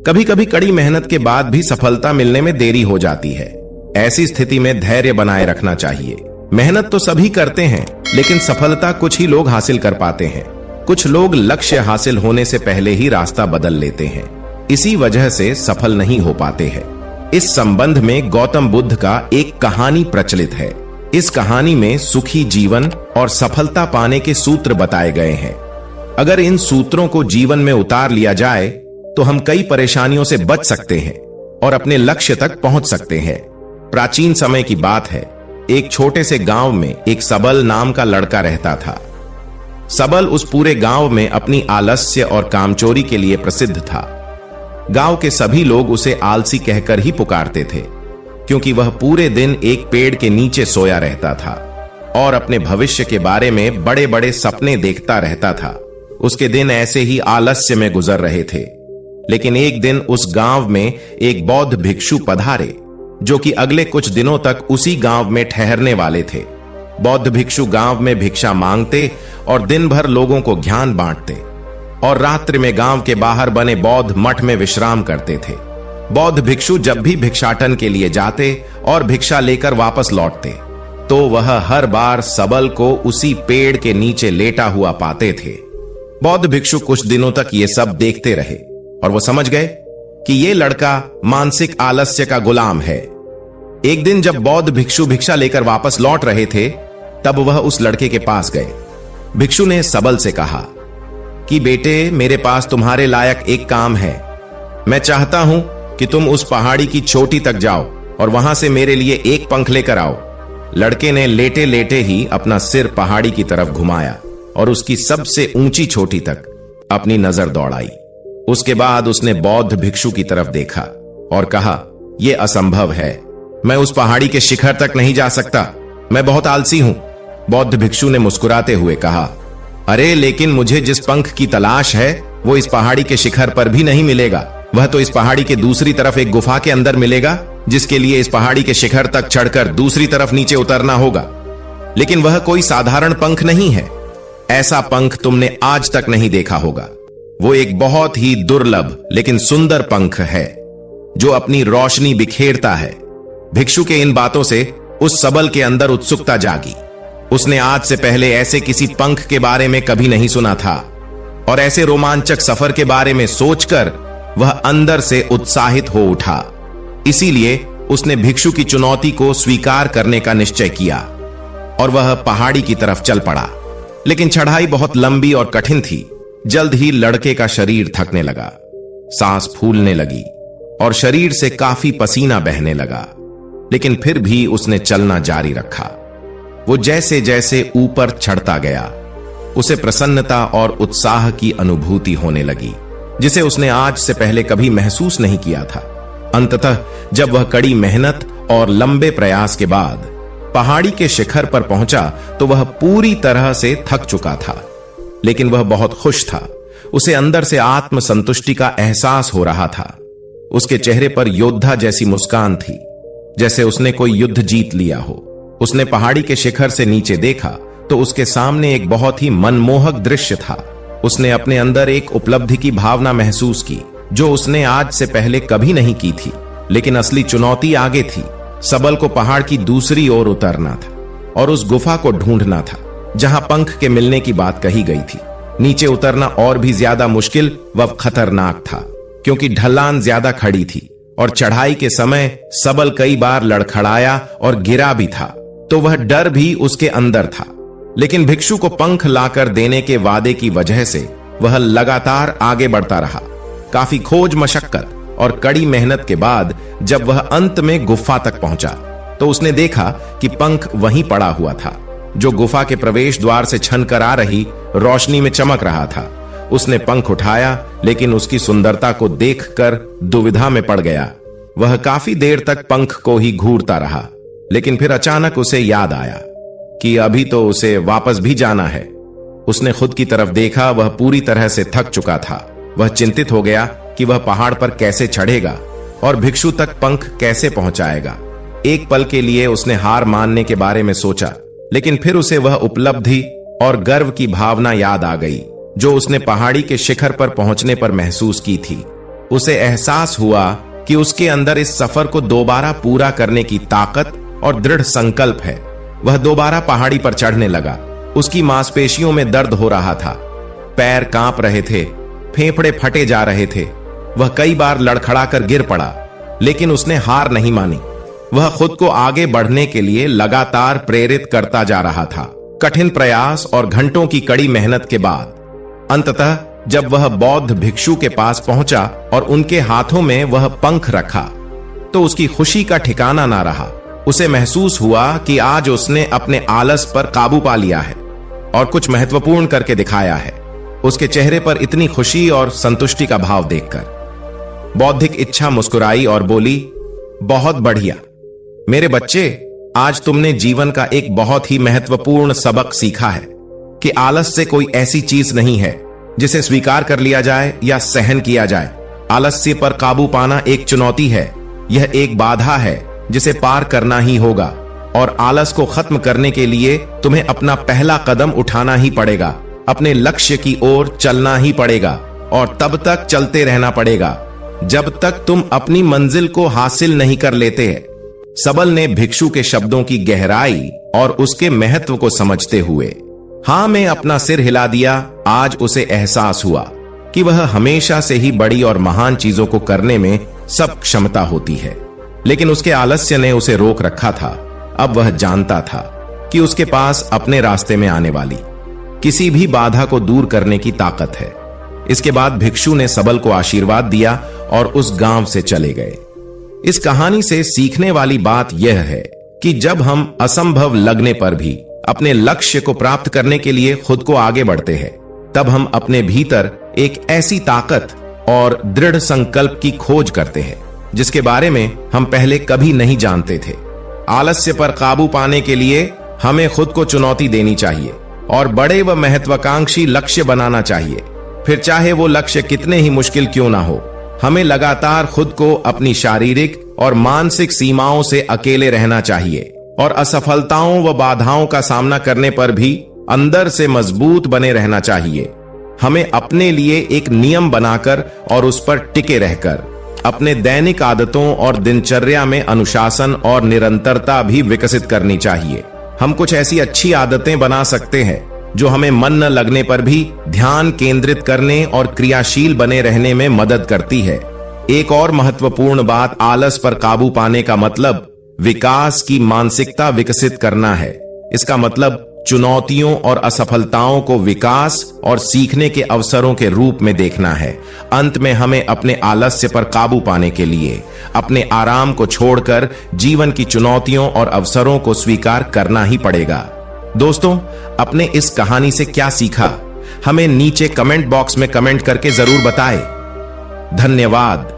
कभी कभी कड़ी मेहनत के बाद भी सफलता मिलने में देरी हो जाती है। ऐसी स्थिति में धैर्य बनाए रखना चाहिए। मेहनत तो सभी करते हैं, लेकिन सफलता कुछ ही लोग हासिल कर पाते हैं। कुछ लोग लक्ष्य हासिल होने से पहले ही रास्ता बदल लेते हैं, इसी वजह से सफल नहीं हो पाते हैं। इस संबंध में गौतम बुद्ध का एक कहानी प्रचलित है। इस कहानी में सुखी जीवन और सफलता पाने के सूत्र बताए गए हैं। अगर इन सूत्रों को जीवन में उतार लिया जाए तो हम कई परेशानियों से बच सकते हैं और अपने लक्ष्य तक पहुंच सकते हैं। प्राचीन समय की बात है। एक छोटे से गांव में एक सबल नाम का लड़का रहता था। सबल उस पूरे गांव में अपनी आलस्य और कामचोरी के लिए प्रसिद्ध था। गांव के सभी लोग उसे आलसी कहकर ही पुकारते थे, क्योंकि वह पूरे दिन एक पेड़ के नीचे सोया रहता था और अपने भविष्य के बारे में बड़े बड़े सपने देखता रहता था। उसके दिन ऐसे ही आलस्य में गुजर रहे थे। लेकिन एक दिन उस गांव में एक बौद्ध भिक्षु पधारे, जो कि अगले कुछ दिनों तक उसी गांव में ठहरने वाले थे। बौद्ध भिक्षु गांव में भिक्षा मांगते और दिन भर लोगों को ज्ञान बांटते और रात्रि में गांव के बाहर बने बौद्ध मठ में विश्राम करते थे। बौद्ध भिक्षु जब भी भिक्षाटन के लिए जाते और भिक्षा लेकर वापस लौटते, तो वह हर बार सबल को उसी पेड़ के नीचे लेटा हुआ पाते थे। बौद्ध भिक्षु कुछ दिनों तक ये सब देखते रहे और वो समझ गए कि ये लड़का मानसिक आलस्य का गुलाम है। एक दिन जब बौद्ध भिक्षु भिक्षा लेकर वापस लौट रहे थे, तब वह उस लड़के के पास गए। भिक्षु ने सबल से कहा कि बेटे, मेरे पास तुम्हारे लायक एक काम है। मैं चाहता हूं कि तुम उस पहाड़ी की चोटी तक जाओ और वहां से मेरे लिए एक पंख लेकर आओ। लड़के ने लेटे लेटे ही अपना सिर पहाड़ी की तरफ घुमाया और उसकी सबसे ऊंची चोटी तक अपनी नजर दौड़ाई। उसके बाद उसने बौद्ध भिक्षु की तरफ देखा और कहा, यह असंभव है, मैं उस पहाड़ी के शिखर तक नहीं जा सकता, मैं बहुत आलसी हूं। बौद्ध भिक्षु ने मुस्कुराते हुए कहा, अरे लेकिन मुझे जिस पंख की तलाश है वो इस पहाड़ी के शिखर पर भी नहीं मिलेगा। वह तो इस पहाड़ी के दूसरी तरफ एक गुफा के अंदर मिलेगा, जिसके लिए इस पहाड़ी के शिखर तक चढ़कर दूसरी तरफ नीचे उतरना होगा। लेकिन वह कोई साधारण पंख नहीं है। ऐसा पंख तुमने आज तक नहीं देखा होगा। वो एक बहुत ही दुर्लभ लेकिन सुंदर पंख है, जो अपनी रोशनी बिखेरता है। भिक्षु के इन बातों से उस सबल के अंदर उत्सुकता जागी। उसने आज से पहले ऐसे किसी पंख के बारे में कभी नहीं सुना था और ऐसे रोमांचक सफर के बारे में सोचकर वह अंदर से उत्साहित हो उठा। इसीलिए उसने भिक्षु की चुनौती को स्वीकार करने का निश्चय किया और वह पहाड़ी की तरफ चल पड़ा। लेकिन चढ़ाई बहुत लंबी और कठिन थी। जल्द ही लड़के का शरीर थकने लगा, सांस फूलने लगी और शरीर से काफी पसीना बहने लगा। लेकिन फिर भी उसने चलना जारी रखा। वो जैसे जैसे ऊपर चढ़ता गया, उसे प्रसन्नता और उत्साह की अनुभूति होने लगी, जिसे उसने आज से पहले कभी महसूस नहीं किया था। अंततः जब वह कड़ी मेहनत और लंबे प्रयास के बाद पहाड़ी के शिखर पर पहुंचा, तो वह पूरी तरह से थक चुका था, लेकिन वह बहुत खुश था। उसे अंदर से आत्म संतुष्टि का एहसास हो रहा था। उसके चेहरे पर योद्धा जैसी मुस्कान थी, जैसे उसने कोई युद्ध जीत लिया हो। उसने पहाड़ी के शिखर से नीचे देखा तो उसके सामने एक बहुत ही मनमोहक दृश्य था। उसने अपने अंदर एक उपलब्धि की भावना महसूस की, जो उसने आज से पहले कभी नहीं की थी। लेकिन असली चुनौती आगे थी। सबल को पहाड़ की दूसरी ओर उतरना था और उस गुफा को ढूंढना था, जहां पंख के मिलने की बात कही गई थी। नीचे उतरना और भी ज्यादा मुश्किल व खतरनाक था, क्योंकि ढलान ज्यादा खड़ी थी और चढ़ाई के समय सबल कई बार लड़खड़ाया और गिरा भी था, तो वह डर भी उसके अंदर था। लेकिन भिक्षु को पंख लाकर देने के वादे की वजह से वह लगातार आगे बढ़ता रहा। काफी खोज मशक्कत और कड़ी मेहनत के बाद जब वह अंत में गुफा तक पहुंचा, तो उसने देखा कि पंख वहीं पड़ा हुआ था, जो गुफा के प्रवेश द्वार से छनकर आ रही रोशनी में चमक रहा था। उसने पंख उठाया, लेकिन उसकी सुंदरता को देखकर दुविधा में पड़ गया। वह काफी देर तक पंख को ही घूरता रहा, लेकिन फिर अचानक उसे याद आया कि अभी तो उसे वापस भी जाना है। उसने खुद की तरफ देखा, वह पूरी तरह से थक चुका था। वह चिंतित हो गया कि वह पहाड़ पर कैसे चढ़ेगा और भिक्षु तक पंख कैसे पहुंचाएगा। एक पल के लिए उसने हार मानने के बारे में सोचा, लेकिन फिर उसे वह उपलब्धि और गर्व की भावना याद आ गई, जो उसने पहाड़ी के शिखर पर पहुंचने पर महसूस की थी। उसे एहसास हुआ कि उसके अंदर इस सफर को दोबारा पूरा करने की ताकत और दृढ़ संकल्प है। वह दोबारा पहाड़ी पर चढ़ने लगा। उसकी मांसपेशियों में दर्द हो रहा था, पैर कांप रहे थे, फेफड़े फटे जा रहे थे। वह कई बार लड़खड़ाकर गिर पड़ा, लेकिन उसने हार नहीं मानी। वह खुद को आगे बढ़ने के लिए लगातार प्रेरित करता जा रहा था। कठिन प्रयास और घंटों की कड़ी मेहनत के बाद अंततः जब वह बौद्ध भिक्षु के पास पहुंचा और उनके हाथों में वह पंख रखा, तो उसकी खुशी का ठिकाना ना रहा। उसे महसूस हुआ कि आज उसने अपने आलस पर काबू पा लिया है और कुछ महत्वपूर्ण करके दिखाया है। उसके चेहरे पर इतनी खुशी और संतुष्टि का भाव देखकर बौद्धिक इच्छा मुस्कुराई और बोली, बहुत बढ़िया मेरे बच्चे, आज तुमने जीवन का एक बहुत ही महत्वपूर्ण सबक सीखा है कि आलस से कोई ऐसी चीज नहीं है जिसे स्वीकार कर लिया जाए या सहन किया जाए। आलस्य पर काबू पाना एक चुनौती है, यह एक बाधा है जिसे पार करना ही होगा और आलस को खत्म करने के लिए तुम्हें अपना पहला कदम उठाना ही पड़ेगा। अपने लक्ष्य की ओर चलना ही पड़ेगा और तब तक चलते रहना पड़ेगा जब तक तुम अपनी मंजिल को हासिल नहीं कर लेते हैं। सबल ने भिक्षु के शब्दों की गहराई और उसके महत्व को समझते हुए हां में अपना सिर हिला दिया। आज उसे एहसास हुआ कि वह हमेशा से ही बड़ी और महान चीजों को करने में सब क्षमता होती है, लेकिन उसके आलस्य ने उसे रोक रखा था। अब वह जानता था कि उसके पास अपने रास्ते में आने वाली किसी भी बाधा को दूर करने की ताकत है। इसके बाद भिक्षु ने सबल को आशीर्वाद दिया और उस गांव से चले गए। इस कहानी से सीखने वाली बात यह है कि जब हम असंभव लगने पर भी अपने लक्ष्य को प्राप्त करने के लिए खुद को आगे बढ़ते हैं, तब हम अपने भीतर एक ऐसी ताकत और दृढ़ संकल्प की खोज करते हैं जिसके बारे में हम पहले कभी नहीं जानते थे। आलस्य पर काबू पाने के लिए हमें खुद को चुनौती देनी चाहिए और बड़े व महत्वाकांक्षी लक्ष्य बनाना चाहिए। फिर चाहे वो लक्ष्य कितने ही मुश्किल क्यों ना हो, हमें लगातार खुद को अपनी शारीरिक और मानसिक सीमाओं से अकेले रहना चाहिए और असफलताओं व बाधाओं का सामना करने पर भी अंदर से मजबूत बने रहना चाहिए। हमें अपने लिए एक नियम बनाकर और उस पर टिके रहकर अपने दैनिक आदतों और दिनचर्या में अनुशासन और निरंतरता भी विकसित करनी चाहिए। हम कुछ ऐसी अच्छी आदतें बना सकते हैं जो हमें मन न लगने पर भी ध्यान केंद्रित करने और क्रियाशील बने रहने में मदद करती है। एक और महत्वपूर्ण बात, आलस पर काबू पाने का मतलब विकास की मानसिकता विकसित करना है। इसका मतलब चुनौतियों और असफलताओं को विकास और सीखने के अवसरों के रूप में देखना है। अंत में हमें अपने आलस्य पर काबू पाने के लिए अपने आराम को छोड़कर जीवन की चुनौतियों और अवसरों को स्वीकार करना ही पड़ेगा। दोस्तों, अपने इस कहानी से क्या सीखा, हमें नीचे कमेंट बॉक्स में कमेंट करके जरूर बताएं। धन्यवाद।